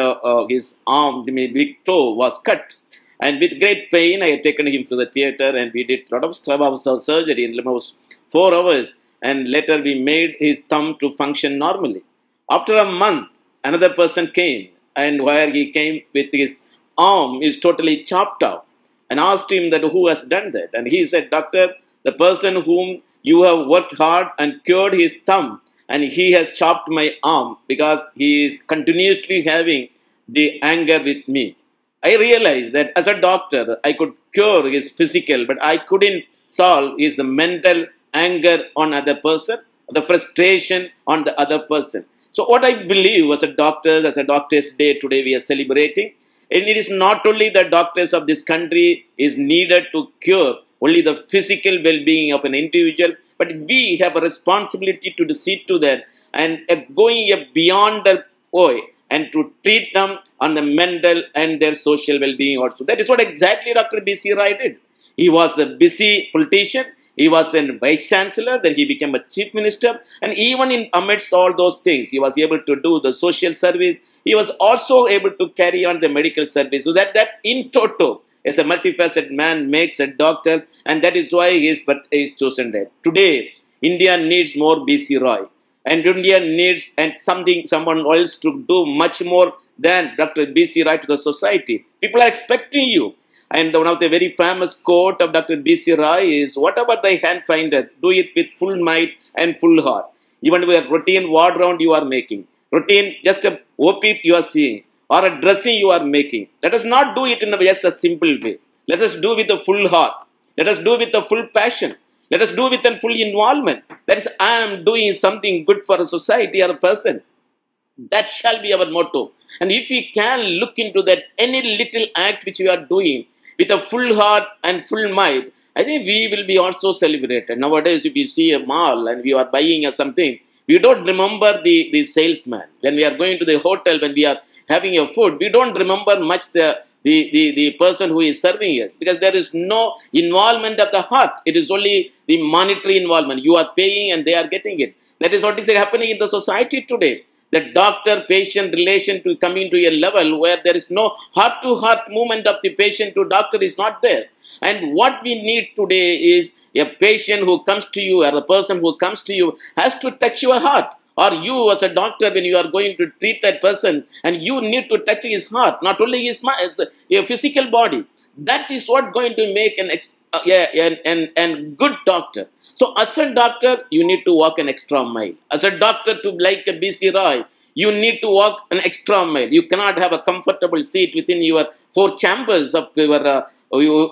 his arm, his big toe was cut. And with great pain, I had taken him to the theater and we did a lot of surgery in almost 4 hours. And later we made his thumb to function normally. After a month, another person came, and where he came with his arm is totally chopped off, and asked him that who has done that. And he said, "Doctor, the person whom you have worked hard and cured his thumb, and he has chopped my arm because he is continuously having the anger with me." I realized that as a doctor, I could cure his physical, but I couldn't solve his mental anger on other person, the frustration on the other person. So what I believe as a Doctor's Day today we are celebrating, and it is not only the doctors of this country is needed to cure only the physical well-being of an individual, but we have a responsibility to see to that and going beyond the way and to treat them on the mental and their social well-being also. That is what exactly Dr. B.C. Roy did. He was a busy politician. He was a vice chancellor, then he became a chief minister, and even amidst all those things, he was able to do the social service. He was also able to carry on the medical service. So that in toto, as a multifaceted man, makes a doctor, and that is why his birthday is chosen there. Today, India needs more B.C. Roy, and India needs someone else to do much more than Dr. B.C. Roy to the society. People are expecting you. And one of the very famous quote of Dr. B.C. Roy is, "Whatever thy hand findeth, do it with full might and full heart." Even with a routine ward round you are making, routine just a OP you are seeing, or a dressing you are making, let us not do it in just a simple way. Let us do with a full heart. Let us do with a full passion. Let us do with a full involvement. That is, I am doing something good for a society or a person. That shall be our motto. And if we can look into that, any little act which we are doing with a full heart and full might, I think we will be also celebrated. Nowadays, if you see a mall and we are buying something, we don't remember the salesman. When we are going to the hotel, when we are having a food, we don't remember much the person who is serving us, because there is no involvement of the heart. It is only the monetary involvement. You are paying and they are getting it. That is what is happening in the society today. The doctor-patient relation to coming to a level where there is no heart-to-heart movement of the patient to doctor is not there. And what we need today is a patient who comes to you, or the person who comes to you has to touch your heart. Or you as a doctor, when you are going to treat that person, and you need to touch his heart, not only his mind, your physical body. That is what going to make an good doctor. So as a doctor, you need to walk an extra mile. As a doctor, to like a B.C. Roy, you need to walk an extra mile. You cannot have a comfortable seat within your 4 chambers of your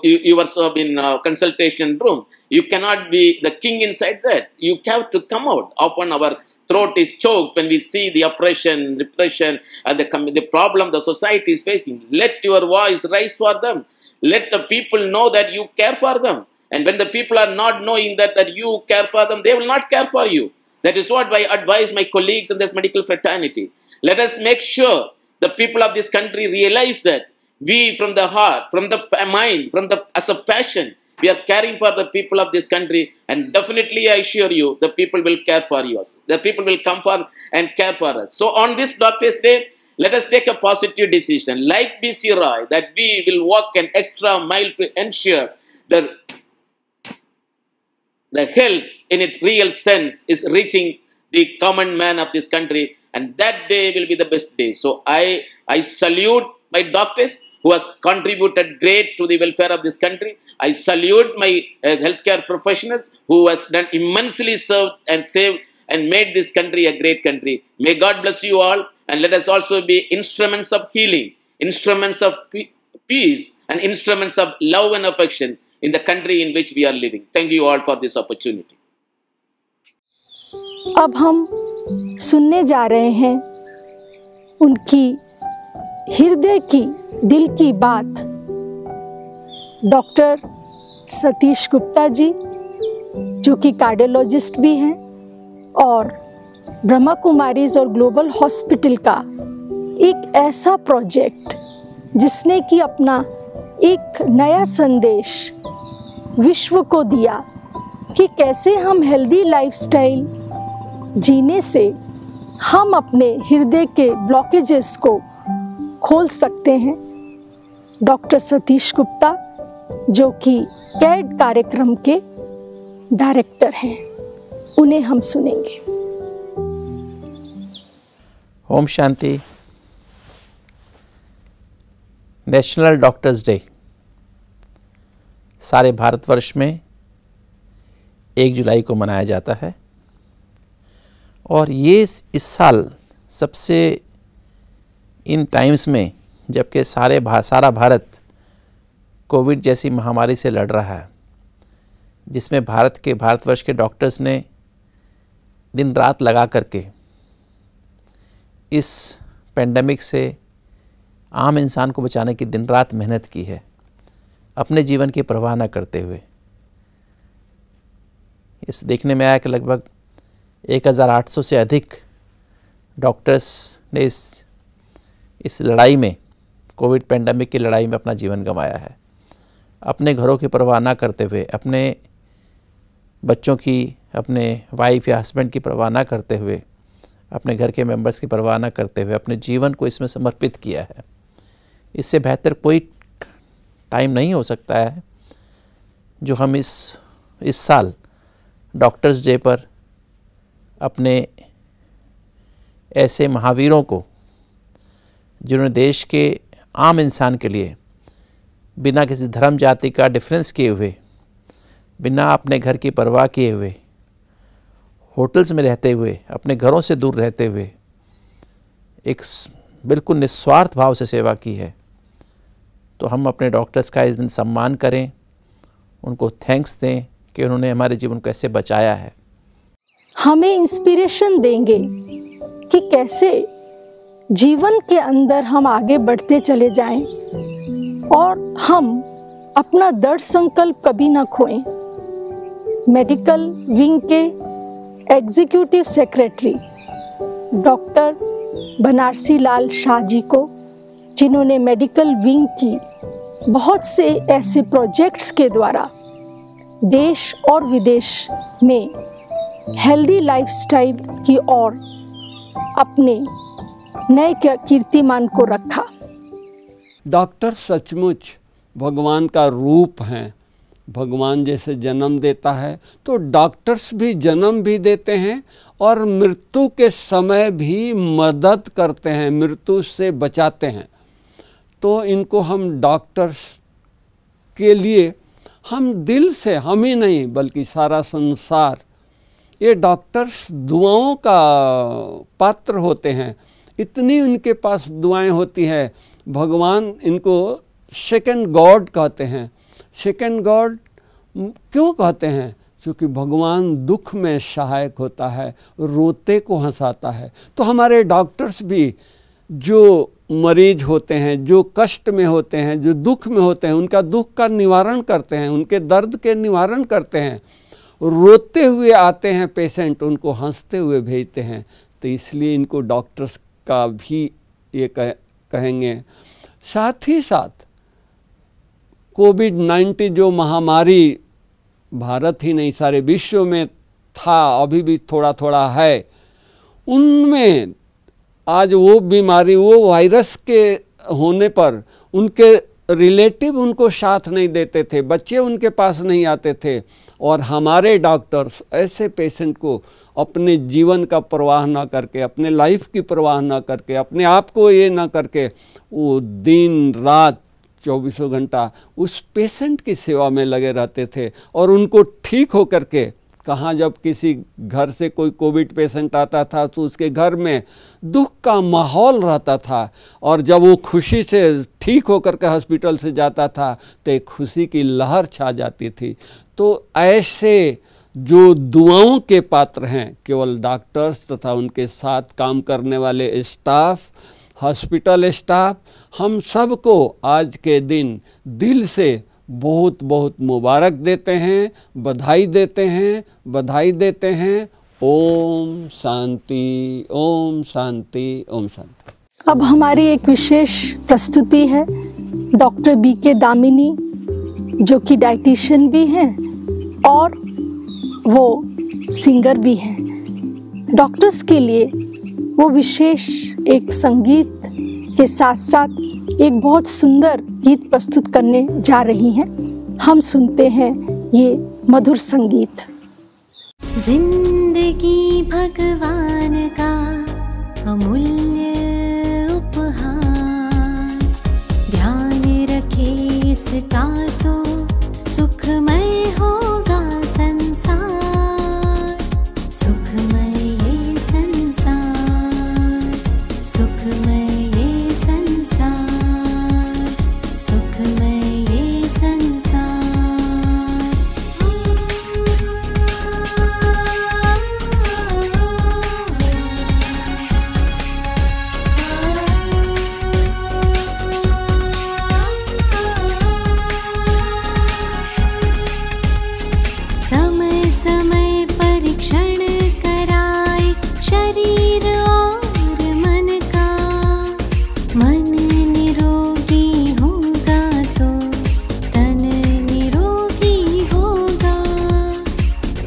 consultation room. You cannot be the king inside that. You have to come out. Often our throat is choked when we see the oppression, repression, and the problem the society is facing. Let your voice rise for them. Let the people know that you care for them. And when the people are not knowing that you care for them, they will not care for you. That is what I advise my colleagues in this medical fraternity. Let us make sure the people of this country realize that we, from the heart, from the mind, as a passion, we are caring for the people of this country, and definitely I assure you, the people will care for us. The people will come for and care for us. So on this Doctor's Day, let us take a positive decision, like B.C. Roy, that we will walk an extra mile to ensure that the health in its real sense is reaching the common man of this country, and that day will be the best day. So I salute my doctors who has contributed great to the welfare of this country. I salute my healthcare professionals who has done immensely served and saved and made this country a great country. May God bless you all, and let us also be instruments of healing, instruments of peace, and instruments of love and affection in the country in which we are living. Thank you all for this opportunity. अब हम सुनने जा रहे हैं उनकी हृदय की, दिल की बात। डॉक्टर सतीश गुप्ता जी, जो कि कार्डियोलॉजिस्ट भी हैं और ब्रह्मा कुमारीज और ग्लोबल हॉस्पिटल का एक ऐसा प्रोजेक्ट जिसने कि अपना एक नया संदेश विश्व को दिया कि कैसे हम हेल्दी लाइफस्टाइल जीने से हम अपने हृदय के ब्लॉकेजेस को खोल सकते हैं। डॉक्टर सतीश गुप्ता, जो कि कैड कार्यक्रम के डायरेक्टर हैं, उन्हें हम सुनेंगे। Om Shanti. National doctors day सारे भारतवर्ष में 1 जुलाई को मनाया जाता है, और ये इस साल सबसे इन टाइम्स में, जबकि सारा भारत कोविड जैसी महामारी से लड़ रहा है, जिसमें भारतवर्ष के डॉक्टर्स ने दिन रात लगा करके इस पेंडेमिक से आम इंसान को बचाने की दिन रात मेहनत की है, अपने जीवन की परवाह न करते हुए। इस देखने में आया कि लगभग 1800 से अधिक डॉक्टर्स ने इस लड़ाई में, कोविड पेंडेमिक की लड़ाई में अपना जीवन गंवाया है, अपने घरों की परवाह ना करते हुए, अपने बच्चों की, अपने वाइफ या हस्बैंड की परवाह ना करते हुए, अपने घर के मेंबर्स की परवाह ना करते हुए अपने जीवन को इसमें समर्पित किया है। इससे बेहतर कोई टाइम नहीं हो सकता है जो हम इस साल डॉक्टर्स डे पर अपने ऐसे महावीरों को, जिन्होंने देश के आम इंसान के लिए बिना किसी धर्म जाति का डिफरेंस किए हुए, बिना अपने घर की परवाह किए हुए, होटल्स में रहते हुए, अपने घरों से दूर रहते हुए एक बिल्कुल निस्वार्थ भाव से सेवा की है, तो हम अपने डॉक्टर्स का इस दिन सम्मान करें, उनको थैंक्स दें कि उन्होंने हमारे जीवन को ऐसे बचाया है। हमें इंस्पिरेशन देंगे कि कैसे जीवन के अंदर हम आगे बढ़ते चले जाएं और हम अपना दृढ़ संकल्प कभी ना खोएं। मेडिकल विंग के executive secretary doctor Banarasi Lal Shah ji को, जिन्होंने मेडिकल विंग की बहुत से ऐसे प्रोजेक्ट्स के द्वारा देश और विदेश में हेल्दी लाइफस्टाइल की ओर अपने नए कीर्तिमान को रखा। डॉक्टर सचमुच भगवान का रूप हैं। भगवान जैसे जन्म देता है तो डॉक्टर्स भी जन्म भी देते हैं और मृत्यु के समय भी मदद करते हैं, मृत्यु से बचाते हैं। तो इनको हम डॉक्टर्स के लिए हम दिल से, हम ही नहीं बल्कि सारा संसार, ये डॉक्टर्स दुआओं का पात्र होते हैं। इतनी उनके पास दुआएं होती हैं। भगवान इनको सेकंड गॉड कहते हैं। सेकंड गॉड क्यों कहते हैं? क्योंकि भगवान दुख में सहायक होता है, रोते को हंसाता है। तो हमारे डॉक्टर्स भी जो मरीज होते हैं, जो कष्ट में होते हैं, जो दुख में होते हैं, उनका दुख का निवारण करते हैं, उनके दर्द के निवारण करते हैं। रोते हुए आते हैं पेशेंट, उनको हंसते हुए भेजते हैं। तो इसलिए इनको डॉक्टर्स का भी ये कहेंगे। साथ ही साथ कोविड-19 जो महामारी भारत ही नहीं सारे विश्व में था, अभी भी थोड़ा थोड़ा है, उनमें आज वो बीमारी, वो वायरस के होने पर उनके रिलेटिव उनको साथ नहीं देते थे, बच्चे उनके पास नहीं आते थे, और हमारे डॉक्टर्स ऐसे पेशेंट को अपने जीवन का परवाह ना करके, अपने लाइफ की परवाह ना करके, अपने आप को ये ना करके, वो दिन रात 24 घंटा उस पेशेंट की सेवा में लगे रहते थे। और उनको ठीक हो करके, कहाँ जब किसी घर से कोई कोविड पेशेंट आता था तो उसके घर में दुख का माहौल रहता था, और जब वो खुशी से ठीक होकर के हॉस्पिटल से जाता था तो एक खुशी की लहर छा जाती थी। तो ऐसे जो दुआओं के पात्र हैं, केवल डॉक्टर्स तथा उनके साथ काम करने वाले स्टाफ, हॉस्पिटल स्टाफ, हम सबको आज के दिन दिल से बहुत बहुत मुबारक देते हैं, बधाई देते हैं, बधाई देते हैं। ओम शांति, ओम शांति, ओम शांति। अब हमारी एक विशेष प्रस्तुति है डॉक्टर बीके दामिनी, जो कि डाइटिशियन भी हैं और वो सिंगर भी हैं। डॉक्टर्स के लिए वो विशेष एक संगीत के साथ साथ एक बहुत सुंदर गीत प्रस्तुत करने जा रही हैं। हम सुनते हैं ये मधुर संगीत। जिंदगी भगवान का अमूल्य उपहार, ध्यान रखे इसका तो सुखमय होगा संसार, सुखमय ये संसार, सुखमय ये संसार, सुखमय ये संसार। समय समय परीक्षण कराए शरीर और मन का, मन निरोगी होगा तो तन निरोगी होगा,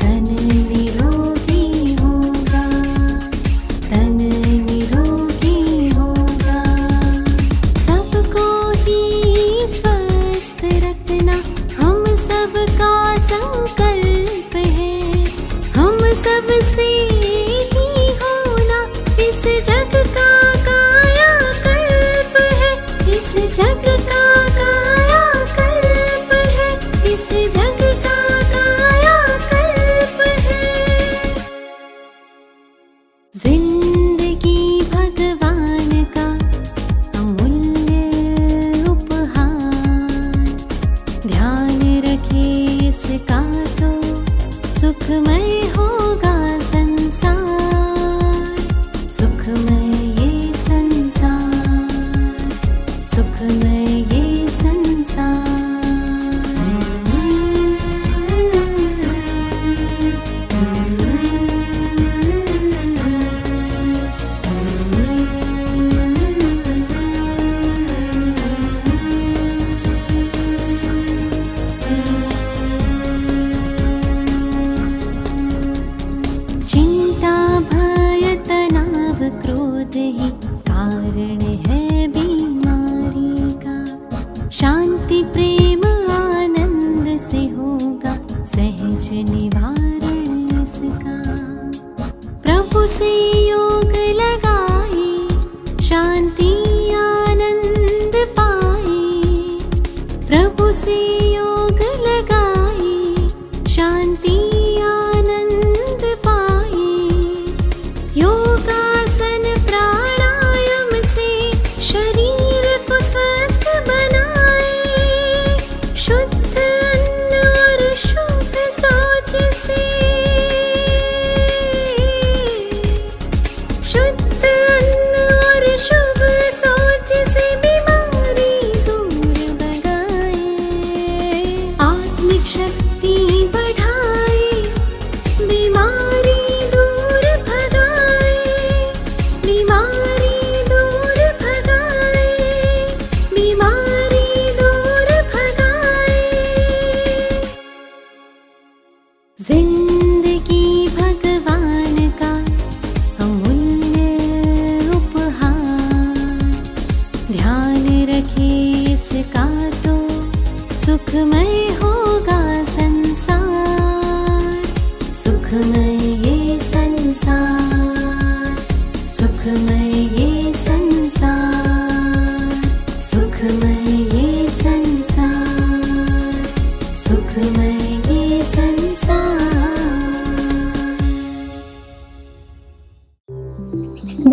तन निरोगी होगा, तन निरोगी होगा। सबको ही स्वस्थ रखना हम सबका संकल्प है, हम सबसे ही होना इस जग का कायाकल्प है, इस जग का कायाकल्प है, इस जग का कायाकल्प है। जिंदगी भगवान का अमूल्य उपहार, ध्यान रखे इसका तो सुखमय होगा संसार, सुखमय ये संसार, सुखमय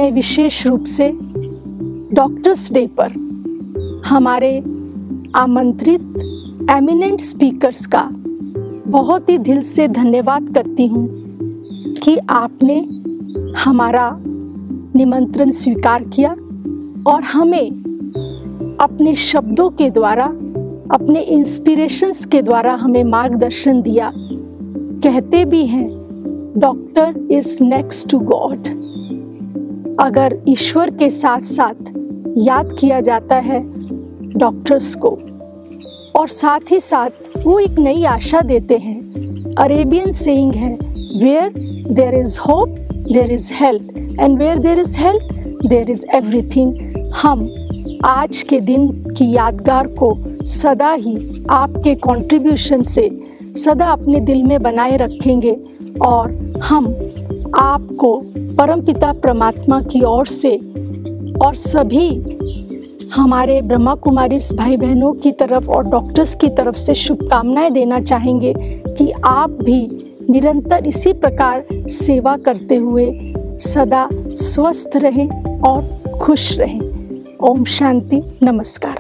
मैं विशेष रूप से डॉक्टर्स डे पर हमारे आमंत्रित एमिनेंट स्पीकर्स का बहुत ही दिल से धन्यवाद करती हूँ कि आपने हमारा निमंत्रण स्वीकार किया और हमें अपने शब्दों के द्वारा, अपने इंस्पिरेशंस के द्वारा हमें मार्गदर्शन दिया। कहते भी हैं doctor is next to God. अगर ईश्वर के साथ साथ याद किया जाता है डॉक्टर्स को, और साथ ही साथ वो एक नई आशा देते हैं। अरेबियन सेइंग है, where there is hope there is health, and where there is health there is everything. हम आज के दिन की यादगार को सदा ही आपके कंट्रीब्यूशन से सदा अपने दिल में बनाए रखेंगे, और हम आपको परमपिता परमात्मा की ओर से और सभी हमारे ब्रह्मा कुमारीज भाई बहनों की तरफ और डॉक्टर्स की तरफ से शुभकामनाएं देना चाहेंगे कि आप भी निरंतर इसी प्रकार सेवा करते हुए सदा स्वस्थ रहें और खुश रहें। ओम शांति, नमस्कार।